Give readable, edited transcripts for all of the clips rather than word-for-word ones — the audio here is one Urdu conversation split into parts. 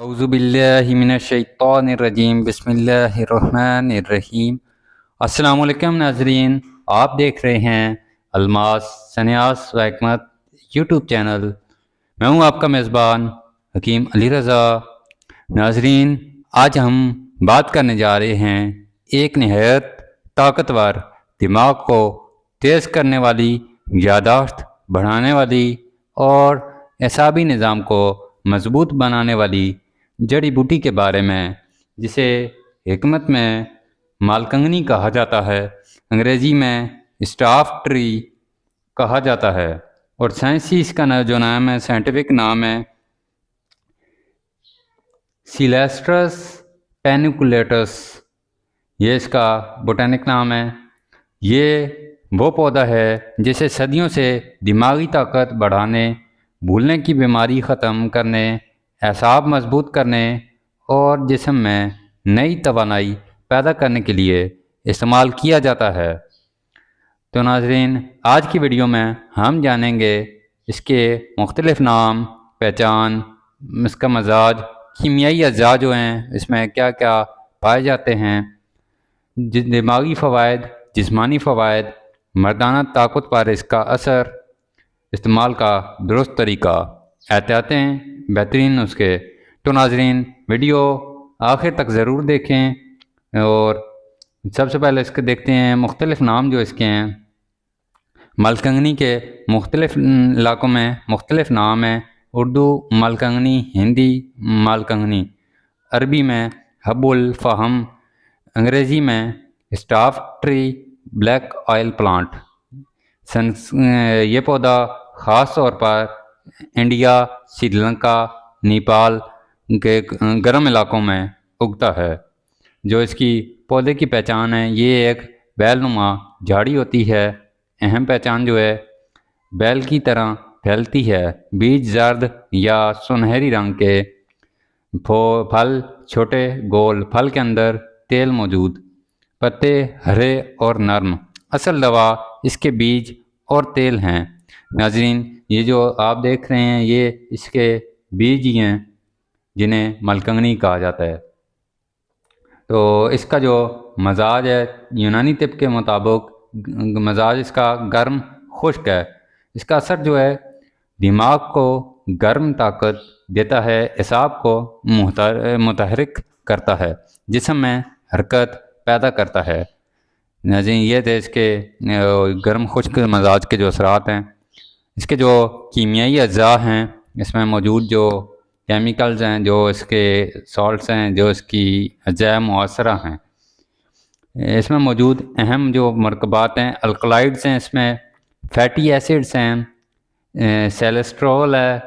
اعوذ باللہ من الشیطان الرجیم بسم اللہ الرحمن الرحیم۔ السلام علیکم ناظرین، آپ دیکھ رہے ہیں الماس سنیاس و حکمت یوٹیوب چینل۔ میں ہوں آپ کا میزبان حکیم علی رضا۔ ناظرین، آج ہم بات کرنے جا رہے ہیں ایک نہایت طاقتور، دماغ کو تیز کرنے والی، یادداشت بڑھانے والی اور اعصابی نظام کو مضبوط بنانے والی جڑی بوٹی کے بارے میں، جسے حکمت میں مالکنگنی کہا جاتا ہے، انگریزی میں اسٹاف ٹری کہا جاتا ہے، اور سائنسی اس کا جو نام ہے، سائنٹیفک نام ہے سیلیسٹرس پینیکولیٹس۔ یہ اس کا بوٹینک نام ہے۔ یہ وہ پودا ہے جسے صدیوں سے دماغی طاقت بڑھانے، بھولنے کی بیماری ختم کرنے، اعصاب مضبوط کرنے اور جسم میں نئی توانائی پیدا کرنے کے لیے استعمال کیا جاتا ہے۔ تو ناظرین، آج کی ویڈیو میں ہم جانیں گے اس کے مختلف نام، پہچان، اس کا مزاج، کیمیائی اجزاء جو ہیں اس میں کیا کیا پائے جاتے ہیں، دماغی فوائد، جسمانی فوائد، مردانہ طاقت پر اس کا اثر، استعمال کا درست طریقہ، احتیاطیں، بہترین نسخے۔ تو ناظرین، ویڈیو آخر تک ضرور دیکھیں، اور سب سے پہلے اس کے دیکھتے ہیں مختلف نام جو اس کے ہیں۔ مالکنگنی کے مختلف علاقوں میں مختلف نام ہیں۔ اردو مالکنگنی، ہندی مالکنگنی، عربی میں حب الفہم، انگریزی میں staff tree, black oil plant. یہ پودا خاص طور پر انڈیا، سری لنکا، نیپال کے گرم علاقوں میں اگتا ہے۔ جو اس کی پودے کی پہچان ہے، یہ ایک بیل نما جھاڑی ہوتی ہے۔ اہم پہچان جو ہے، بیل کی طرح پھیلتی ہے، بیج زرد یا سنہری رنگ کے، پھل چھوٹے گول، پھل کے اندر تیل موجود، پتے ہرے اور نرم۔ اصل دوا اس کے بیج اور تیل ہیں۔ ناظرین، یہ جو آپ دیکھ رہے ہیں، یہ اس کے بیج ہی ہیں جنہیں مالکنگنی کہا جاتا ہے۔ تو اس کا جو مزاج ہے، یونانی طب کے مطابق مزاج اس کا گرم خشک ہے۔ اس کا اثر جو ہے، دماغ کو گرم طاقت دیتا ہے، اعصاب کو متحرک کرتا ہے، جسم میں حرکت پیدا کرتا ہے۔ ناظرین، یہ تھے اس کے گرم خشک مزاج کے جو اثرات ہیں۔ اس کے جو کیمیائی اجزاء ہیں، اس میں موجود جو کیمیکلز ہیں، جو اس کے سالٹس ہیں، جو اس کی اجزاء مؤثرہ ہیں، اس میں موجود اہم جو مرکبات ہیں، الکلائڈز ہیں، اس میں فیٹی ایسڈز ہیں، سیلیسٹرول ہے،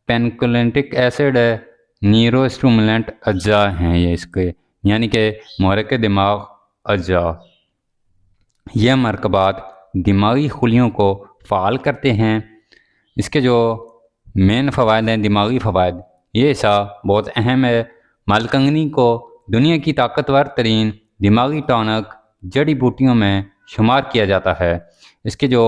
پینکولینٹک ایسڈ ہے، نیورو اسٹیمولنٹ اجزاء ہیں یہ اس کے، یعنی کہ محرک دماغ اجزاء۔ یہ مرکبات دماغی خلیوں کو فعال کرتے ہیں۔ اس کے جو مین فوائد ہیں، دماغی فوائد، یہ حصہ بہت اہم ہے۔ مالکنگنی کو دنیا کی طاقتور ترین دماغی ٹانک جڑی بوٹیوں میں شمار کیا جاتا ہے۔ اس کے جو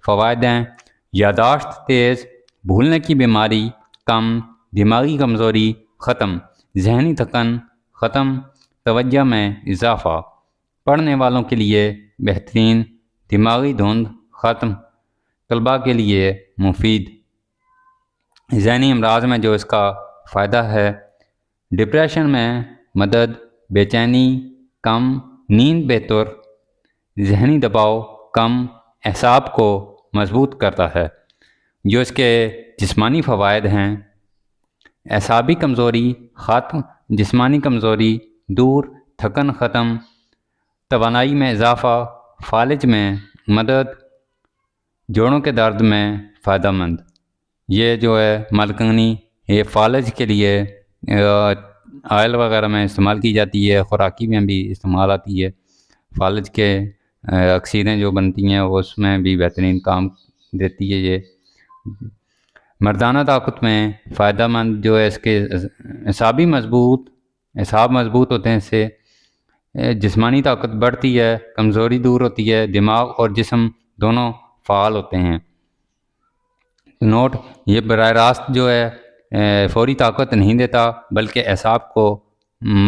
فوائد ہیں، یادداشت تیز، بھولنے کی بیماری کم، دماغی کمزوری ختم، ذہنی تھکن ختم، توجہ میں اضافہ، پڑھنے والوں کے لیے بہترین، دماغی دھند ختم، طلباء کے لیے مفید۔ ذہنی امراض میں جو اس کا فائدہ ہے، ڈپریشن میں مدد، بے چینی کم، نیند بہتر، ذہنی دباؤ کم، اعصاب کو مضبوط کرتا ہے۔ جو اس کے جسمانی فوائد ہیں، اعصابی کمزوری ختم، جسمانی کمزوری دور، تھکن ختم، توانائی میں اضافہ، فالج میں مدد، جوڑوں کے درد میں فائدہ مند۔ یہ جو ہے مالکنگنی، یہ فالج کے لیے آئل وغیرہ میں استعمال کی جاتی ہے، خوراکی میں بھی استعمال آتی ہے۔ فالج کے اکسیریں جو بنتی ہیں، وہ اس میں بھی بہترین کام دیتی ہے۔ یہ مردانہ طاقت میں فائدہ مند جو ہے، اس کے اعصاب مضبوط ہوتے ہیں، اس سے جسمانی طاقت بڑھتی ہے، کمزوری دور ہوتی ہے، دماغ اور جسم دونوں فعال ہوتے ہیں۔ نوٹ، یہ براہ راست جو ہے فوری طاقت نہیں دیتا بلکہ اعصاب کو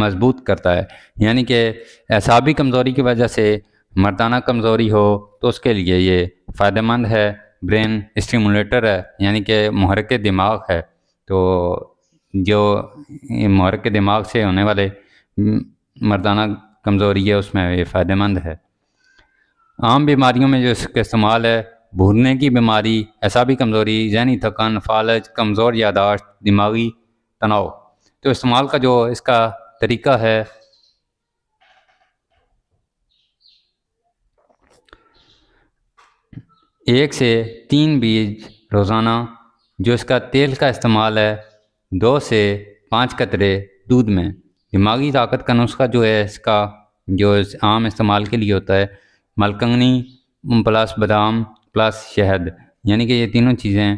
مضبوط کرتا ہے، یعنی کہ اعصابی کمزوری کی وجہ سے مردانہ کمزوری ہو تو اس کے لیے یہ فائدہ مند ہے۔ برین اسٹیمولیٹر ہے، یعنی کہ محرک دماغ ہے، تو جو محرک دماغ سے ہونے والے مردانہ کمزوری ہے اس میں یہ فائدہ مند ہے۔ عام بیماریوں میں جو اس کا استعمال ہے، بھولنے کی بیماری، اعصابی کمزوری، ذہنی تھکن، فالج، کمزور یادداشت، دماغی تناؤ۔ تو استعمال کا جو اس کا طریقہ ہے، ایک سے 3 بیج روزانہ، جو اس کا تیل کا استعمال ہے 2 سے 5 قطرے دودھ میں۔ دماغی طاقت کا نسخہ جو ہے اس کا جو عام استعمال کے لیے ہوتا ہے، ملکنگنی پلس بادام پلس شہد، یعنی کہ یہ تینوں چیزیں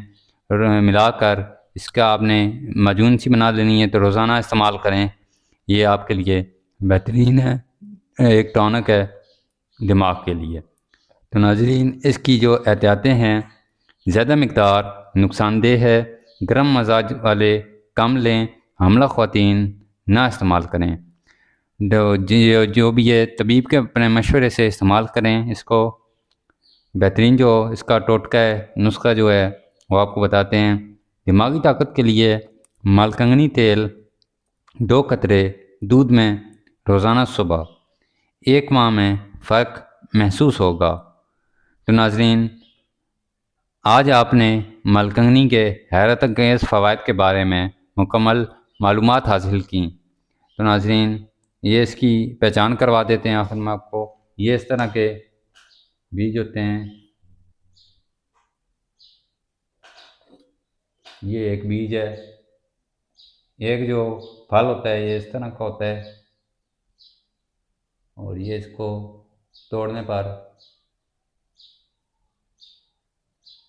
ملا کر اس کا آپ نے معجون سی بنا لینی ہے، تو روزانہ استعمال کریں، یہ آپ کے لیے بہترین ہے، ایک ٹونک ہے دماغ کے لیے۔ تو ناظرین، اس کی جو احتیاطیں ہیں، زیادہ مقدار نقصان دہ ہے، گرم مزاج والے کم لیں، حاملہ خواتین نہ استعمال کریں۔ جو بھی ہے طبیب کے اپنے مشورے سے استعمال کریں اس کو۔ بہترین جو اس کا ٹوٹکا ہے، نسخہ جو ہے وہ آپ کو بتاتے ہیں۔ دماغی طاقت کے لیے ملکنگنی تیل 2 قطرے دودھ میں روزانہ صبح، 1 ماہ میں فرق محسوس ہوگا۔ تو ناظرین، آج آپ نے ملکنگنی کے حیرت انگیز فوائد کے بارے میں مکمل معلومات حاصل کیں۔ تو ناظرین، یہ اس کی پہچان کروا دیتے ہیں آخر میں آپ کو۔ یہ اس طرح کے بیج ہوتے ہیں، یہ ایک بیج ہے، ایک جو پھل ہوتا ہے یہ اس طرح کا ہوتا ہے، اور یہ اس کو توڑنے پر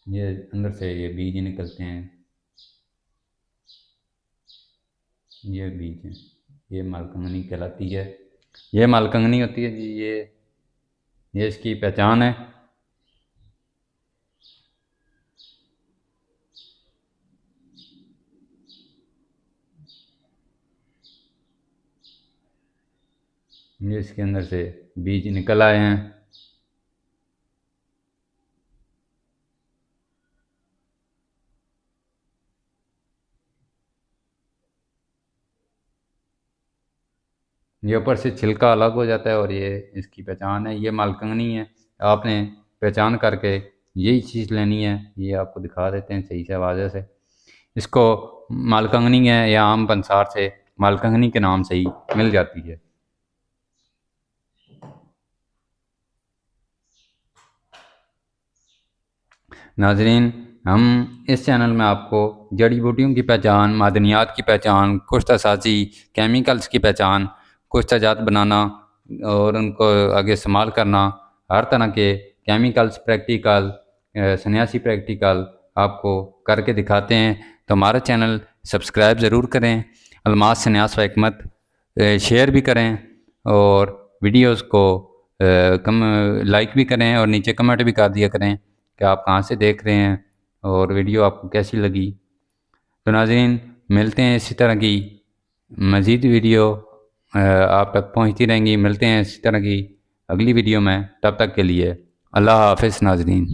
یہ اندر سے یہ بیج نکلتے ہیں، یہ بیج ہیں، یہ ملکنگنی کہلاتی ہے، یہ ملکنگنی ہوتی ہے جی، یہ اس کی پہچان ہے۔ یہ اس کے اندر سے بیج نکل آئے ہیں۔ یہ اوپر سے چھلکا الگ ہو جاتا ہے، اور یہ اس کی پہچان ہے، یہ ملکنگنی ہے۔ آپ نے پہچان کر کے یہی چیز لینی ہے، یہ آپ کو دکھا دیتے ہیں صحیح سے واضح سے۔ اس کو ملکنگنی ہے یا عام پنسار سے ملکنگنی کے نام سے ہی مل جاتی ہے۔ ناظرین، ہم اس چینل میں آپ کو جڑی بوٹیوں کی پہچان، معدنیات کی پہچان، کشتہ سازی، کیمیکلز کی پہچان، کشتہ جات بنانا اور ان کو آگے استعمال کرنا، ہر طرح کے کیمیکلز پریکٹیکل، سنیاسی پریکٹیکل آپ کو کر کے دکھاتے ہیں۔ تو ہمارا چینل سبسکرائب ضرور کریں، الماس سنیاس و حکمت، شیئر بھی کریں، اور ویڈیوز کو لائک بھی کریں، اور نیچے کمنٹ بھی کر دیا کریں کہ آپ کہاں سے دیکھ رہے ہیں اور ویڈیو آپ کو کیسی لگی۔ تو ناظرین، ملتے ہیں اسی طرح کی مزید ویڈیو آپ تک پہنچتی رہیں گی، ملتے ہیں اسی طرح کی اگلی ویڈیو میں، تب تک کے لیے اللہ حافظ ناظرین۔